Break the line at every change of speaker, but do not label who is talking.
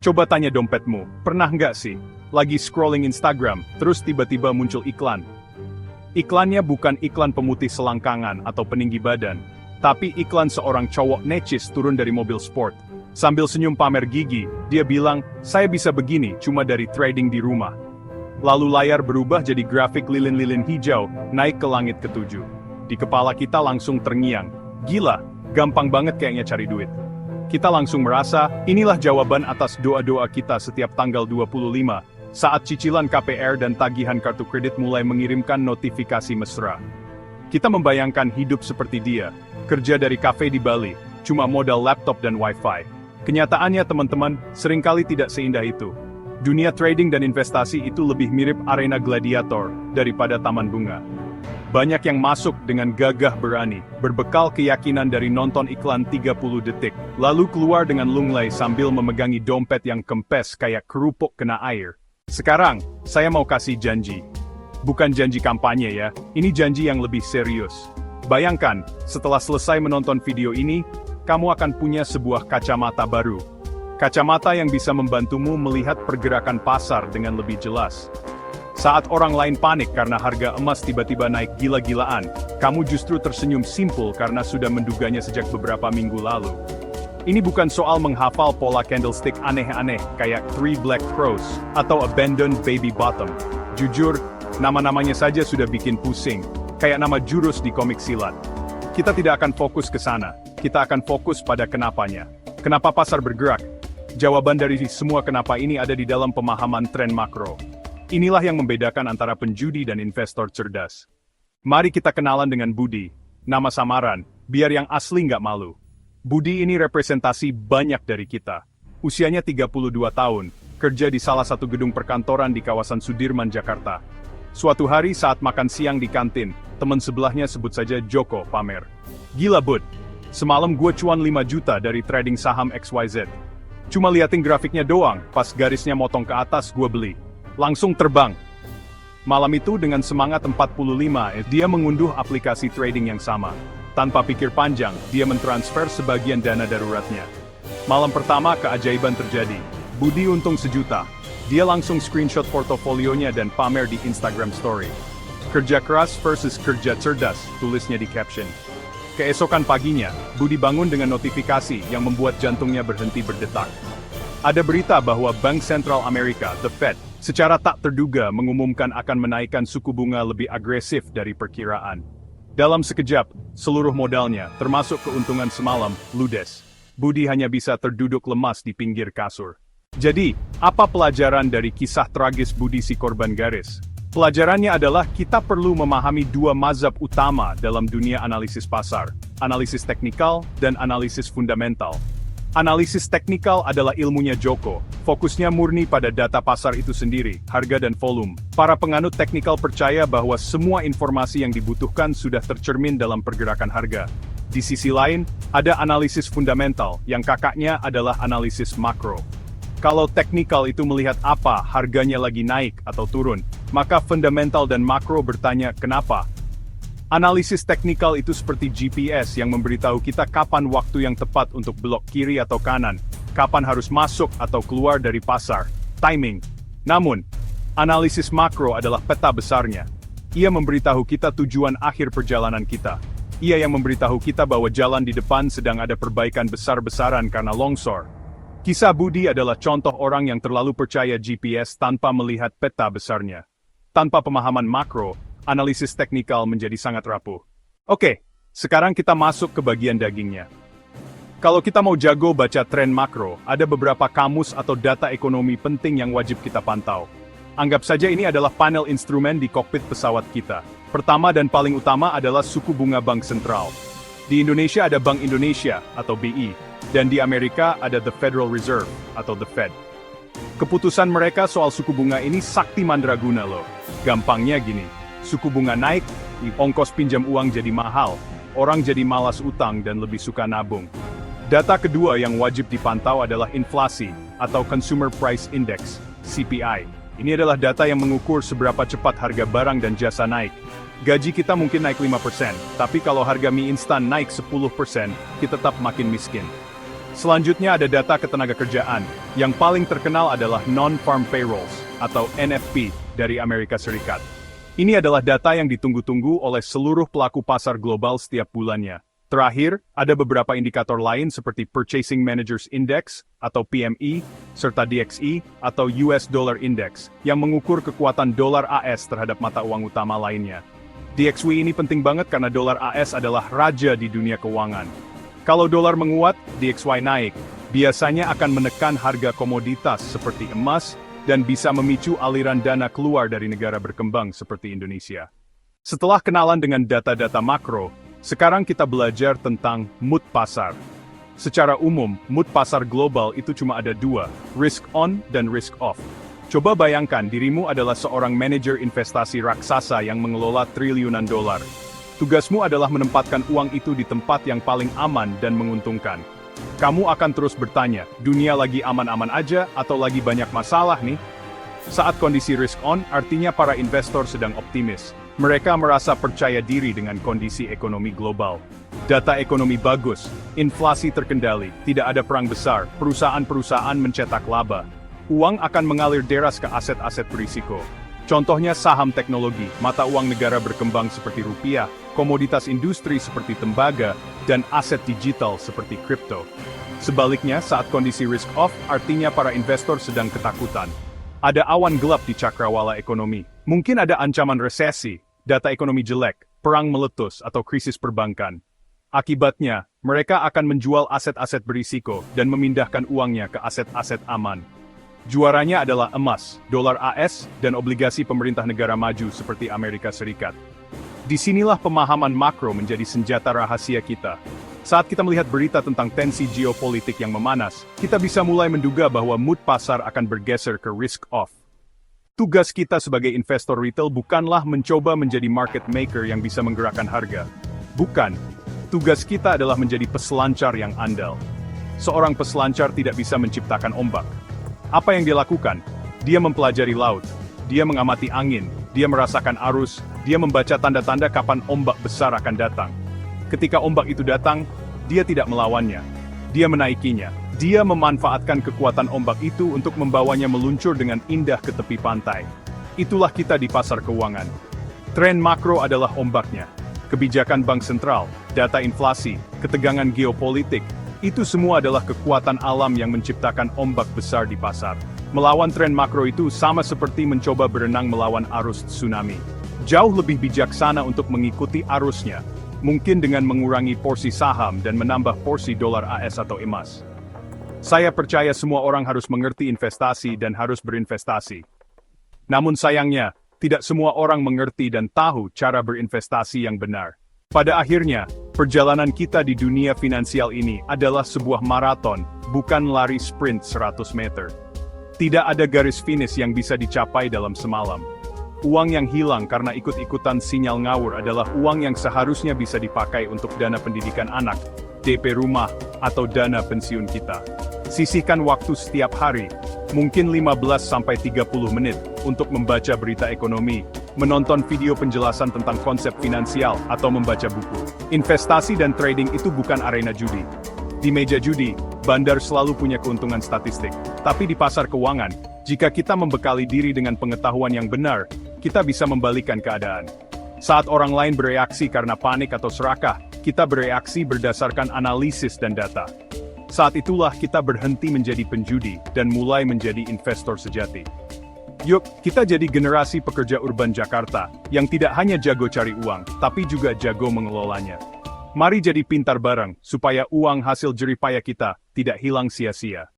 Coba tanya dompetmu, pernah nggak sih? Lagi scrolling Instagram, terus tiba-tiba muncul iklan. Iklannya bukan iklan pemutih selangkangan atau peninggi badan, tapi iklan seorang cowok necis turun dari mobil sport. Sambil senyum pamer gigi, dia bilang, saya bisa begini cuma dari trading di rumah. Lalu layar berubah jadi grafik lilin-lilin hijau, naik ke langit ketujuh. Di kepala kita langsung terngiang, gila, gampang banget kayaknya cari duit. Kita langsung merasa, inilah jawaban atas doa-doa kita setiap tanggal 25, saat cicilan KPR dan tagihan kartu kredit mulai mengirimkan notifikasi mesra. Kita membayangkan hidup seperti dia, kerja dari kafe di Bali, cuma modal laptop dan wifi. Kenyataannya teman-teman, seringkali tidak seindah itu. Dunia trading dan investasi itu lebih mirip arena gladiator daripada taman bunga. Banyak yang masuk dengan gagah berani, berbekal keyakinan dari nonton iklan 30 detik, lalu keluar dengan lunglai sambil memegangi dompet yang kempes kayak kerupuk kena air. Sekarang, saya mau kasih janji. Bukan janji kampanye ya, ini janji yang lebih serius. Bayangkan, setelah selesai menonton video ini, kamu akan punya sebuah kacamata baru. Kacamata yang bisa membantumu melihat pergerakan pasar dengan lebih jelas. Saat orang lain panik karena harga emas tiba-tiba naik gila-gilaan, kamu justru tersenyum simpul karena sudah menduganya sejak beberapa minggu lalu. Ini bukan soal menghafal pola candlestick aneh-aneh kayak Three Black Crows atau Abandoned Baby Bottom. Jujur, nama-namanya saja sudah bikin pusing, kayak nama jurus di komik silat. Kita tidak akan fokus ke sana, kita akan fokus pada kenapanya. Kenapa pasar bergerak? Jawaban dari semua kenapa ini ada di dalam pemahaman tren makro. Inilah yang membedakan antara penjudi dan investor cerdas. Mari kita kenalan dengan Budi, nama samaran, biar yang asli nggak malu. Budi ini representasi banyak dari kita. Usianya 32 tahun, kerja di salah satu gedung perkantoran di kawasan Sudirman, Jakarta. Suatu hari saat makan siang di kantin, teman sebelahnya sebut saja Joko pamer. Gila Bud, semalam gue cuan 5 juta dari trading saham XYZ. Cuma liatin grafiknya doang, pas garisnya motong ke atas gue beli. Langsung terbang. Malam itu dengan semangat 45, dia mengunduh aplikasi trading yang sama. Tanpa pikir panjang, dia mentransfer sebagian dana daruratnya. Malam pertama keajaiban terjadi. Budi untung 1 juta. Dia langsung screenshot portofolionya dan pamer di Instagram Story. Kerja keras versus kerja cerdas, tulisnya di caption. Keesokan paginya, Budi bangun dengan notifikasi yang membuat jantungnya berhenti berdetak. Ada berita bahwa Bank Sentral Amerika, The Fed, secara tak terduga mengumumkan akan menaikkan suku bunga lebih agresif dari perkiraan. Dalam sekejap, seluruh modalnya, termasuk keuntungan semalam, ludes. Budi hanya bisa terduduk lemas di pinggir kasur. Jadi, apa pelajaran dari kisah tragis Budi si korban garis? Pelajarannya adalah kita perlu memahami 2 mazhab utama dalam dunia analisis pasar, analisis teknikal dan analisis fundamental. Analisis teknikal adalah ilmunya Joko, fokusnya murni pada data pasar itu sendiri, harga dan volume. Para penganut teknikal percaya bahwa semua informasi yang dibutuhkan sudah tercermin dalam pergerakan harga. Di sisi lain, ada analisis fundamental, yang kakaknya adalah analisis makro. Kalau teknikal itu melihat apa harganya lagi naik atau turun, maka fundamental dan makro bertanya kenapa. Analisis teknikal itu seperti GPS yang memberitahu kita kapan waktu yang tepat untuk belok kiri atau kanan, kapan harus masuk atau keluar dari pasar, timing. Namun, analisis makro adalah peta besarnya. Ia memberitahu kita tujuan akhir perjalanan kita. Ia yang memberitahu kita bahwa jalan di depan sedang ada perbaikan besar-besaran karena longsor. Kisah Budi adalah contoh orang yang terlalu percaya GPS tanpa melihat peta besarnya. Tanpa pemahaman makro, analisis teknikal menjadi sangat rapuh. Oke, sekarang kita masuk ke bagian dagingnya. Kalau kita mau jago baca tren makro, ada beberapa kamus atau data ekonomi penting yang wajib kita pantau. Anggap saja ini adalah panel instrumen di kokpit pesawat kita. Pertama dan paling utama adalah suku bunga bank sentral. Di Indonesia ada Bank Indonesia atau BI, dan di Amerika ada The Federal Reserve atau The Fed. Keputusan mereka soal suku bunga ini sakti mandraguna loh. Gampangnya gini. Suku bunga naik, ongkos pinjam uang jadi mahal, orang jadi malas utang dan lebih suka nabung. Data kedua yang wajib dipantau adalah inflasi, atau Consumer Price Index, CPI. Ini adalah data yang mengukur seberapa cepat harga barang dan jasa naik. Gaji kita mungkin naik 5%, tapi kalau harga mie instan naik 10%, kita tetap makin miskin. Selanjutnya ada data ketenagakerjaan. Yang paling terkenal adalah Non-Farm Payrolls, atau NFP, dari Amerika Serikat. Ini adalah data yang ditunggu-tunggu oleh seluruh pelaku pasar global setiap bulannya. Terakhir, ada beberapa indikator lain seperti Purchasing Managers Index, atau PMI, serta DXY, atau US Dollar Index, yang mengukur kekuatan dolar AS terhadap mata uang utama lainnya. DXY ini penting banget karena dolar AS adalah raja di dunia keuangan. Kalau dolar menguat, DXY naik, biasanya akan menekan harga komoditas seperti emas, dan bisa memicu aliran dana keluar dari negara berkembang seperti Indonesia. Setelah kenalan dengan data-data makro, sekarang kita belajar tentang mood pasar. Secara umum, mood pasar global itu cuma ada dua, risk on dan risk off. Coba bayangkan dirimu adalah seorang manajer investasi raksasa yang mengelola triliunan dolar. Tugasmu adalah menempatkan uang itu di tempat yang paling aman dan menguntungkan. Kamu akan terus bertanya, dunia lagi aman-aman aja atau lagi banyak masalah nih? Saat kondisi risk on, artinya para investor sedang optimis. Mereka merasa percaya diri dengan kondisi ekonomi global. Data ekonomi bagus, inflasi terkendali, tidak ada perang besar, perusahaan-perusahaan mencetak laba. Uang akan mengalir deras ke aset-aset berisiko. Contohnya saham teknologi, mata uang negara berkembang seperti rupiah, komoditas industri seperti tembaga, dan aset digital seperti kripto. Sebaliknya, saat kondisi risk off, artinya para investor sedang ketakutan. Ada awan gelap di cakrawala ekonomi. Mungkin ada ancaman resesi, data ekonomi jelek, perang meletus, atau krisis perbankan. Akibatnya, mereka akan menjual aset-aset berisiko dan memindahkan uangnya ke aset-aset aman. Juaranya adalah emas, dolar AS, dan obligasi pemerintah negara maju seperti Amerika Serikat. Disinilah pemahaman makro menjadi senjata rahasia kita. Saat kita melihat berita tentang tensi geopolitik yang memanas, kita bisa mulai menduga bahwa mood pasar akan bergeser ke risk off. Tugas kita sebagai investor retail bukanlah mencoba menjadi market maker yang bisa menggerakkan harga. Bukan. Tugas kita adalah menjadi peselancar yang andal. Seorang peselancar tidak bisa menciptakan ombak. Apa yang dia lakukan? Dia mempelajari laut. Dia mengamati angin. Dia merasakan arus. Dia membaca tanda-tanda kapan ombak besar akan datang. Ketika ombak itu datang, dia tidak melawannya. Dia menaikinya. Dia memanfaatkan kekuatan ombak itu untuk membawanya meluncur dengan indah ke tepi pantai. Itulah kita di pasar keuangan. Tren makro adalah ombaknya. Kebijakan bank sentral, data inflasi, ketegangan geopolitik, itu semua adalah kekuatan alam yang menciptakan ombak besar di pasar. Melawan tren makro itu sama seperti mencoba berenang melawan arus tsunami. Jauh lebih bijaksana untuk mengikuti arusnya. Mungkin dengan mengurangi porsi saham dan menambah porsi dolar AS atau emas. Saya percaya semua orang harus mengerti investasi dan harus berinvestasi. Namun sayangnya, tidak semua orang mengerti dan tahu cara berinvestasi yang benar. Pada akhirnya, perjalanan kita di dunia finansial ini adalah sebuah maraton, bukan lari sprint 100 meter. Tidak ada garis finish yang bisa dicapai dalam semalam. Uang yang hilang karena ikut-ikutan sinyal ngawur adalah uang yang seharusnya bisa dipakai untuk dana pendidikan anak, DP rumah, atau dana pensiun kita. Sisihkan waktu setiap hari, mungkin 15-30 menit, untuk membaca berita ekonomi, menonton video penjelasan tentang konsep finansial, atau membaca buku. Investasi dan trading itu bukan arena judi. Di meja judi, bandar selalu punya keuntungan statistik. Tapi di pasar keuangan, jika kita membekali diri dengan pengetahuan yang benar, kita bisa membalikan keadaan. Saat orang lain bereaksi karena panik atau serakah, kita bereaksi berdasarkan analisis dan data. Saat itulah kita berhenti menjadi penjudi dan mulai menjadi investor sejati. Yuk, kita jadi generasi pekerja urban Jakarta, yang tidak hanya jago cari uang, tapi juga jago mengelolanya. Mari jadi pintar bareng, supaya uang hasil jerih payah kita tidak hilang sia-sia.